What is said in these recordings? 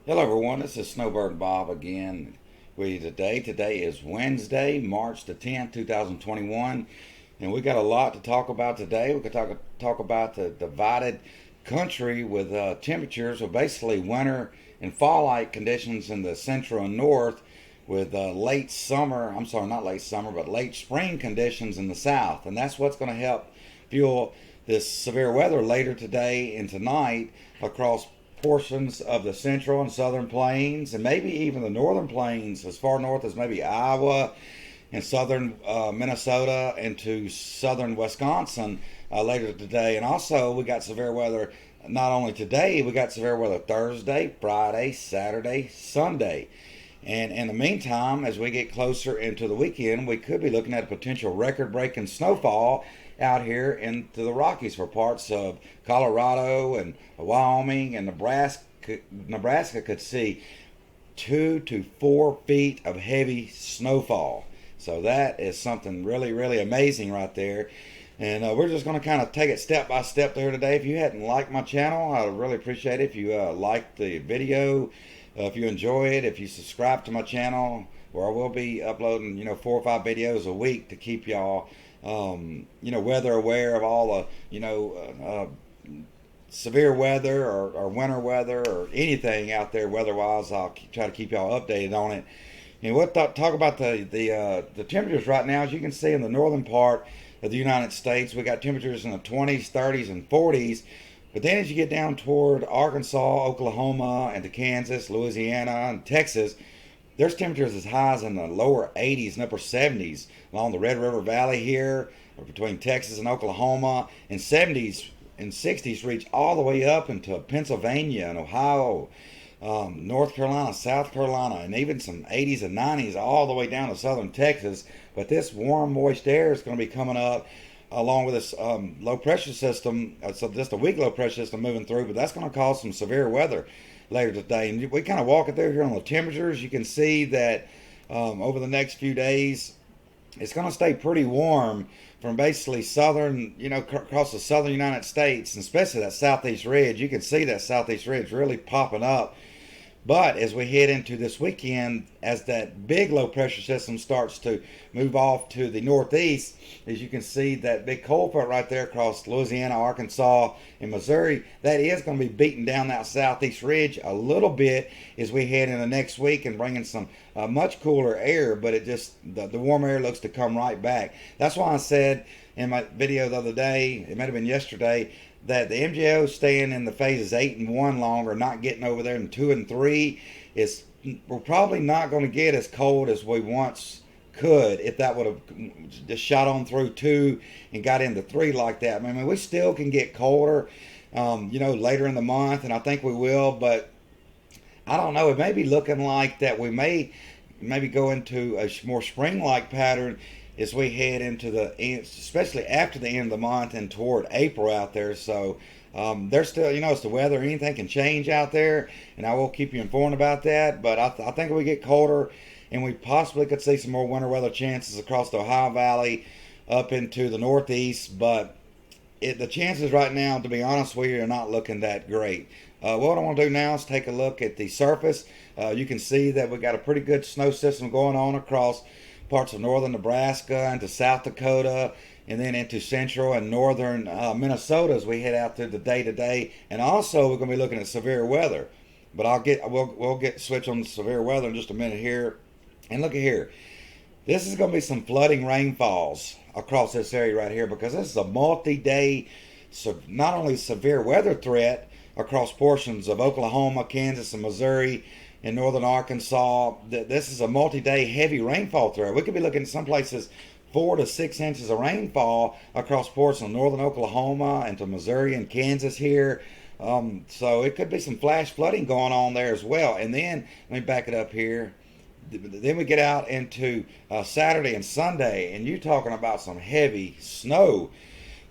Hello everyone, this is Snowbird Bob again with you today. Today is Wednesday, March the 10th, 2021, and we got a lot to talk about today. We could talk about the divided country with temperatures, so basically winter and fall-like conditions in the central and north with late summer, I'm sorry, not late summer, but late spring conditions in the south. And that's what's going to help fuel this severe weather later today and tonight across portions of the central and southern plains, and maybe even the northern plains, as far north as maybe Iowa and southern Minnesota into southern Wisconsin later today. And also, we got severe weather not only today, we got severe weather Thursday, Friday, Saturday, Sunday. And in the meantime, as we get closer into the weekend, we could be looking at a potential record breaking snowfall out here into the Rockies for parts of Colorado and Wyoming and Nebraska. Nebraska could see 2 to 4 feet of heavy snowfall. So that is something really, really amazing right there. And we're just going to kind of take it step by step there today. If you hadn't liked my channel, I would really appreciate it if you liked the video. If you enjoy it, if you subscribe to my channel, where I will be uploading, 4 or 5 videos a week to keep y'all, weather aware of all the, severe weather or winter weather or anything out there weather-wise. I'll try to keep y'all updated on it. And we'll talk about the temperatures right now. As you can see in the northern part of the United States, we got temperatures in the 20s, 30s, and 40s. But then as you get down toward Arkansas, Oklahoma, and to Kansas, Louisiana, and Texas, there's temperatures as high as in the lower 80s and upper 70s along the Red River Valley here, or between Texas and Oklahoma, and 70s and 60s reach all the way up into Pennsylvania and Ohio, North Carolina, South Carolina, and even some 80s and 90s all the way down to southern Texas. But this warm, moist air is going to be coming up along with this low pressure system, so just a weak low pressure system moving through, but that's going to cause some severe weather later today. And we kind of walk it there here on the temperatures. You can see that over the next few days, it's going to stay pretty warm from basically southern, across the southern United States, and especially that southeast ridge. You can see that southeast ridge really popping up. But as we head into this weekend, as that big low pressure system starts to move off to the northeast, as you can see that big cold front right there across Louisiana, Arkansas, and Missouri, that is going to be beating down that southeast ridge a little bit as we head into next week and bringing some much cooler air. But it just, the warm air looks to come right back. That's why I said in my video the other day, it might have been yesterday, that the MJO staying in the phases 8 and 1 longer, not getting over there in 2 and 3, is we're probably not going to get as cold as we once could if that would have just shot on through 2 and got into 3 like that. I mean, we still can get colder, later in the month, and I think we will, but I don't know. It may be looking like that we may maybe go into a more spring-like pattern as we head into the end, especially after the end of the month and toward April out there. So there's still, it's the weather. Anything can change out there, and I will keep you informed about that. But I think we get colder, and we possibly could see some more winter weather chances across the Ohio Valley up into the northeast. But the chances right now, to be honest with you, are not looking that great. What I want to do now is take a look at the surface. You can see that we got a pretty good snow system going on across parts of northern Nebraska into South Dakota, and then into central and northern Minnesota as we head out through the day today. And also, we're going to be looking at severe weather. But we'll get switch on the severe weather in just a minute here. And look at here, this is going to be some flooding rainfalls across this area right here, because this is a multi-day, not only severe weather threat across portions of Oklahoma, Kansas, and Missouri, in northern Arkansas. This is a multi-day heavy rainfall threat. We could be looking at some places 4 to 6 inches of rainfall across portions of northern Oklahoma into Missouri and Kansas here. So it could be some flash flooding going on there as well. And then, let me back it up here. Then we get out into Saturday and Sunday, and you're talking about some heavy snow.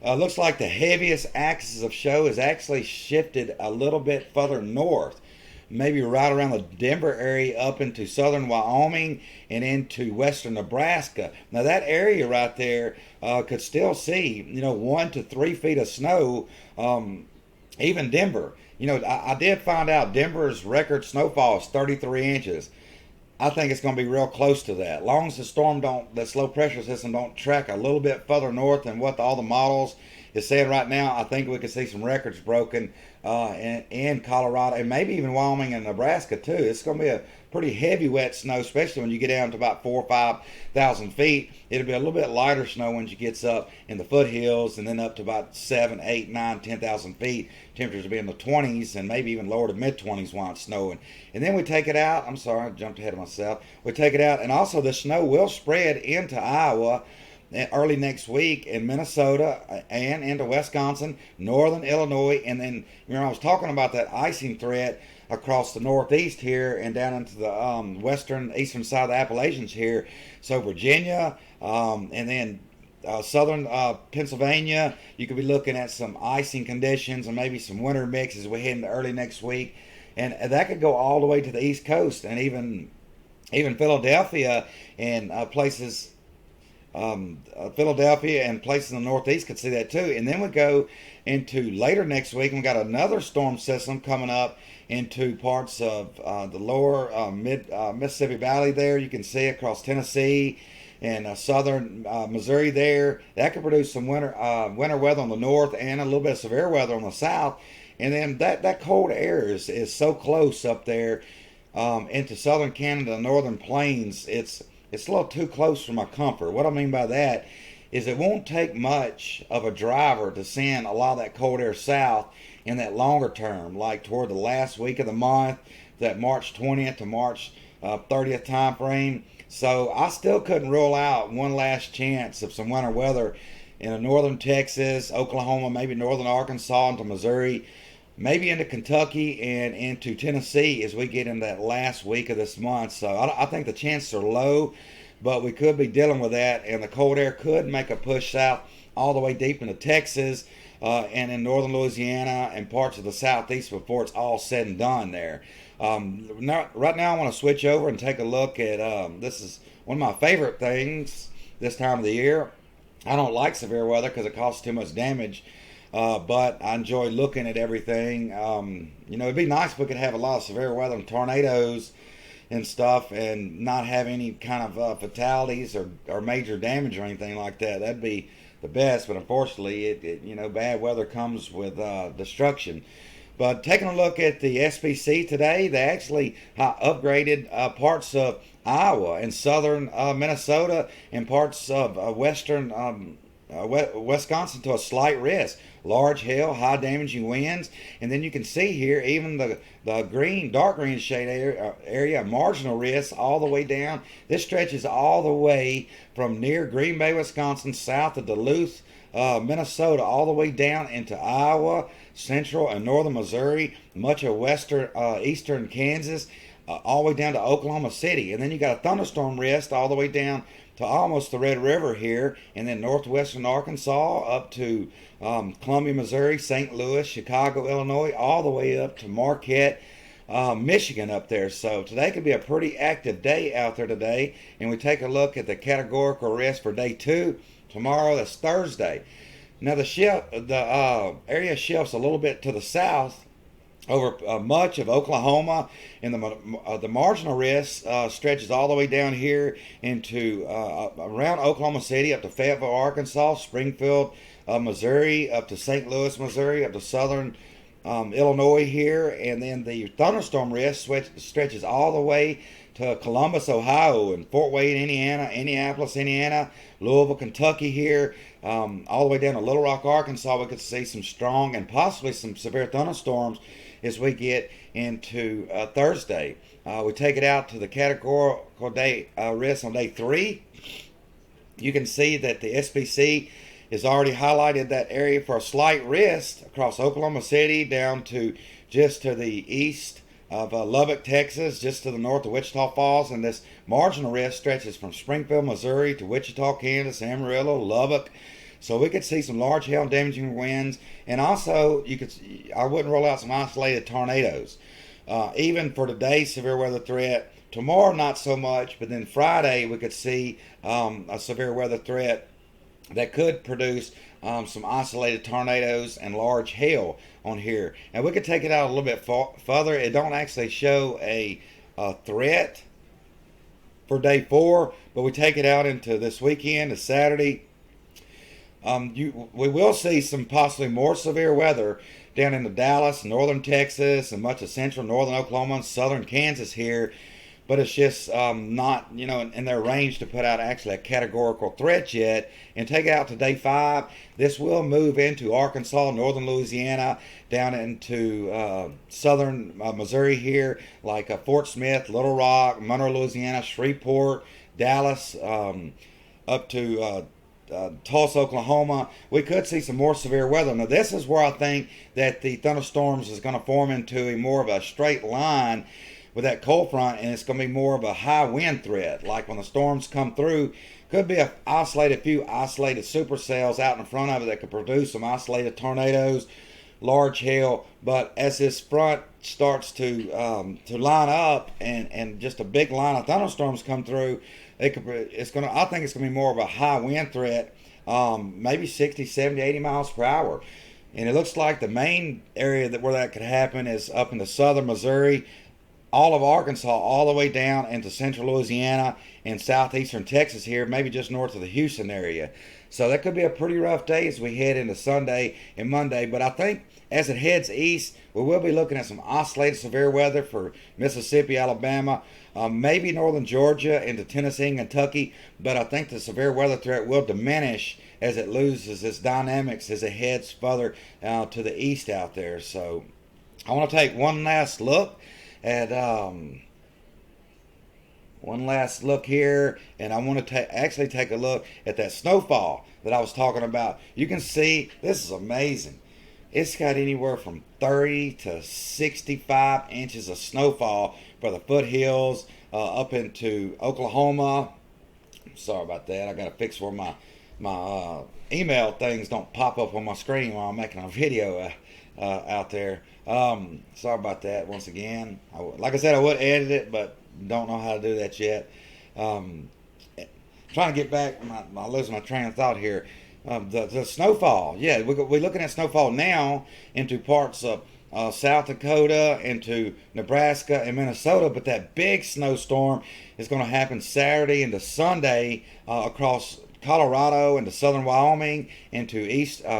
Looks like the heaviest axis of show is actually shifted a little bit further north, maybe right around the Denver area up into southern Wyoming and into western Nebraska. Now that area right there could still see 1 to 3 feet of snow. Even Denver I did find out Denver's record snowfall is 33 inches. I think it's going to be real close to that. Long as this low pressure system don't track a little bit further north than what all the models is saying right now, I think we could see some records broken in Colorado and maybe even Wyoming and Nebraska too. It's going to be a pretty heavy wet snow, especially when you get down to about 4,000 or 5,000 feet. It'll be a little bit lighter snow when you gets up in the foothills and then up to about 7, 8, 9, 10,000 feet. Temperatures will be in the 20s and maybe even lower to mid 20s while it's snowing. And then we take it out. I'm sorry, I jumped ahead of myself. We take it out, and also the snow will spread into Iowa early next week in Minnesota and into Wisconsin, northern Illinois, and then I was talking about that icing threat across the northeast here and down into the eastern side of the Appalachians here. So Virginia, and then southern Pennsylvania, you could be looking at some icing conditions and maybe some winter mix as we head into early next week, and that could go all the way to the East Coast and even Philadelphia and places. Philadelphia and places in the Northeast could see that too. And then we go into later next week, and we got another storm system coming up into parts of the lower Mississippi Valley there. You can see across Tennessee and southern Missouri there. That could produce some winter weather on the north and a little bit of severe weather on the south. And then that cold air is so close up there into southern Canada, northern plains. It's a little too close for my comfort. What I mean by that is it won't take much of a driver to send a lot of that cold air south in that longer term, like toward the last week of the month, that March 20th to March 30th time frame. So I still couldn't rule out one last chance of some winter weather in northern Texas, Oklahoma, maybe northern Arkansas into Missouri, maybe into Kentucky and into Tennessee as we get in that last week of this month. So I think the chances are low, but we could be dealing with that, and the cold air could make a push south all the way deep into Texas and in northern Louisiana and parts of the southeast before it's all said and done there. Right now I want to switch over and take a look at, this is one of my favorite things this time of the year. I don't like severe weather because it causes too much damage. But I enjoy looking at everything. It'd be nice if we could have a lot of severe weather and tornadoes and stuff and not have any kind of fatalities or major damage or anything like that. That'd be the best, but unfortunately, bad weather comes with destruction. But taking a look at the SPC today, they actually upgraded parts of Iowa and southern Minnesota and parts of western Wisconsin to a slight risk. Large hail, high damaging winds, and then you can see here even the dark green shade area, marginal risk all the way down. This stretches all the way from near Green Bay, Wisconsin, south of Duluth, Minnesota, all the way down into Iowa, central and northern Missouri, much of eastern Kansas, all the way down to Oklahoma City. And then you got a thunderstorm risk all the way down to almost the Red River here, and then northwestern Arkansas up to Columbia, Missouri, St. Louis, Chicago, Illinois, all the way up to Marquette, Michigan up there. So today could be a pretty active day out there today, and we take a look at the categorical risk for day 2. Tomorrow, that's Thursday. Now the area shifts a little bit to the south over much of Oklahoma, and the marginal risk stretches all the way down here into around Oklahoma City up to Fayetteville, Arkansas, Springfield, Missouri, up to St. Louis, Missouri, up to southern Illinois here, and then the thunderstorm risk stretches all the way to Columbus, Ohio, and Fort Wayne, Indiana, Indianapolis, Indiana, Louisville, Kentucky here, all the way down to Little Rock, Arkansas. We could see some strong and possibly some severe thunderstorms as we get into Thursday. We take it out to the categorical day risk on day 3. You can see that the SPC has already highlighted that area for a slight risk across Oklahoma City down to just to the east of Lubbock, Texas, just to the north of Wichita Falls, and this marginal risk stretches from Springfield, Missouri to Wichita, Kansas, Amarillo, Lubbock. So we could see some large hail and damaging winds, and also I wouldn't rule out some isolated tornadoes. Even for today's severe weather threat, tomorrow not so much, but then Friday we could see a severe weather threat that could produce some isolated tornadoes and large hail on here. And we could take it out a little bit further. It don't actually show a threat for day 4, but we take it out into this weekend, to Saturday. We will see some possibly more severe weather down into Dallas, northern Texas, and much of central northern Oklahoma and southern Kansas here. But it's just not, in their range to put out actually a categorical threat yet. And take it out to day 5. This will move into Arkansas, northern Louisiana, down into southern Missouri here, like Fort Smith, Little Rock, Monroe, Louisiana, Shreveport, Dallas, up to Tulsa, Oklahoma. We could see some more severe weather. Now, this is where I think that the thunderstorms is going to form into a more of a straight line with that cold front, and it's going to be more of a high wind threat. Like when the storms come through, could be a few isolated supercells out in front of it that could produce some isolated tornadoes, large hail. But as this front starts to line up and just a big line of thunderstorms come through, I think it's going to be more of a high wind threat, maybe 60, 70, 80 miles per hour. And it looks like the main area where that could happen is up in the southern Missouri, all of Arkansas, all the way down into central Louisiana and southeastern Texas here, maybe just north of the Houston area. So that could be a pretty rough day as we head into Sunday and Monday. But I think as it heads east, we will be looking at some isolated severe weather for Mississippi, Alabama, maybe northern Georgia into Tennessee and Kentucky. But I think the severe weather threat will diminish as it loses its dynamics as it heads further to the east out there. So I want to take one last look at here, and I want to actually take a look at that snowfall that I was talking about. You can see this is amazing. It's got anywhere from 30 to 65 inches of snowfall for the foothills up into Oklahoma. Sorry about that. I got to fix where my email things don't pop up on my screen while I'm making a video out there. Sorry about that once again. Like I said, I would edit it, but don't know how to do that yet. Trying to get back, I losing my train of thought here. The snowfall, yeah, we're looking at snowfall now into parts of South Dakota, into Nebraska and Minnesota, but that big snowstorm is going to happen Saturday into Sunday across Colorado into southern Wyoming, into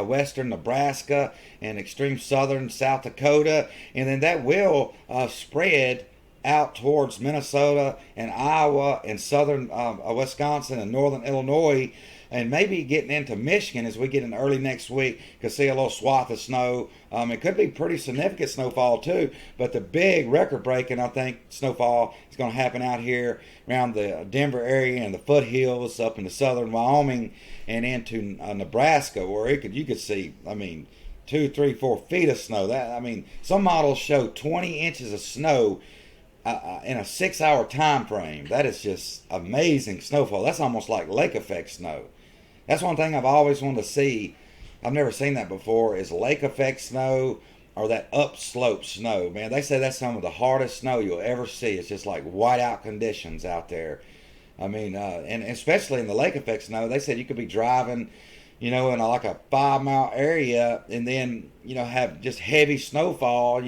western Nebraska and extreme southern South Dakota, and then that will spread out towards Minnesota and Iowa and southern Wisconsin and northern Illinois, and maybe getting into Michigan as we get in early next week. Could see a little swath of snow. It could be pretty significant snowfall too, but the big record-breaking, I think, snowfall is going to happen out here around the Denver area and the foothills up into southern Wyoming and into Nebraska, where you could see, 2, 3, 4 feet of snow. Some models show 20 inches of snow in a 6-hour time frame. That is just amazing snowfall. That's almost like lake effect snow. That's one thing I've always wanted to see. I've never seen that before, is lake effect snow or that upslope snow. Man, they say that's some of the hardest snow you'll ever see. It's just like whiteout conditions out there. And especially in the lake effect snow, they said you could be driving, in like a 5-mile area and then, have just heavy snowfall,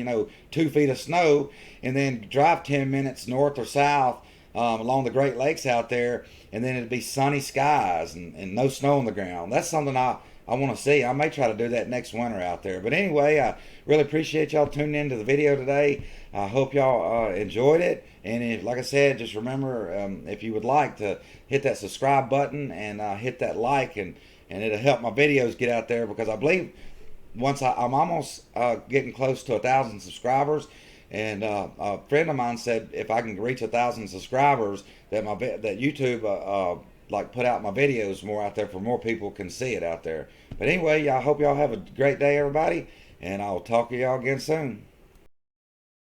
2 feet of snow, and then drive 10 minutes north or south along the Great Lakes out there, and then it'd be sunny skies and no snow on the ground. That's something I want to see. I may try to do that next winter out there. But anyway, I really appreciate y'all tuning into the video today. I hope y'all enjoyed it. And like I said, just remember, if you would like to hit that subscribe button and hit that like, and it'll help my videos get out there, because I believe once I'm almost getting close to 1,000 subscribers. And a friend of mine said if I can reach 1,000 subscribers, that YouTube put out my videos more out there for more people can see it out there. But anyway, I hope y'all have a great day, everybody, and I'll talk to y'all again soon.